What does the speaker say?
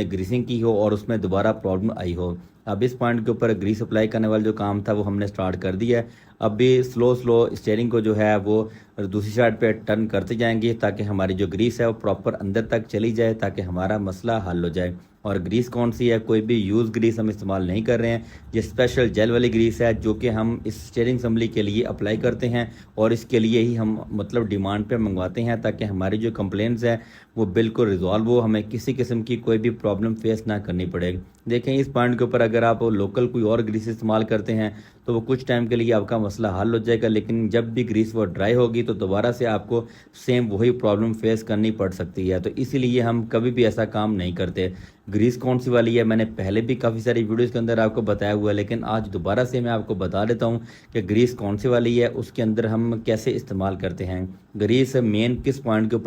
Greasing की हो और उसमें दोबारा प्रॉब्लम आई हो। अब इस पॉइंट के ऊपर ग्रीस अप्लाई करने वाला जो काम था वो हमने स्टार्ट कर दिया है। अब भी स्लो स्लो स्टीयरिंग को जो है वो दूसरी साइड पे टर्न करते जाएंगे ताकि हमारी जो ग्रीस है वो प्रॉपर अंदर तक चली जाए, ताकि हमारा मसला हल हो जाए। और ग्रीस कौन सी है, कोई भी यूज़ ग्रीस हम इस्तेमाल नहीं कर रहे हैं। ये स्पेशल जेल वाली ग्रीस है जो कि हम इस स्टीयरिंग असम्बली के लिए अप्लाई करते हैं और इसके लिए ही हम मतलब डिमांड पे मंगवाते हैं, ताकि हमारी जो कंप्लेंट्स है वो बिल्कुल रिजॉल्व हो, हमें किसी किस्म की कोई भी प्रॉब्लम फेस ना करनी पड़े। देखें इस पॉइंट के ऊपर अगर आप लोकल कोई और ग्रीस इस्तेमाल करते हैं तो वो कुछ टाइम के लिए आपका मसला हल हो जाएगा, लेकिन जब भी ग्रीस वो ड्राई होगी तो दोबारा से आपको सेम वही प्रॉब्लम फेस करनी पड़ सकती है। तो इसीलिए हम कभी भी ऐसा काम नहीं करते। ग्रीस कौन सी वाली है मैंने पहले भी काफ़ी सारी वीडियोस के अंदर आपको बताया हुआ है, लेकिन आज दोबारा से मैं आपको बता देता हूँ कि ग्रीस कौन सी वाली है, उसके अंदर हम कैसे इस्तेमाल करते हैं। ग्रीस मेन किस पॉइंट के ऊपर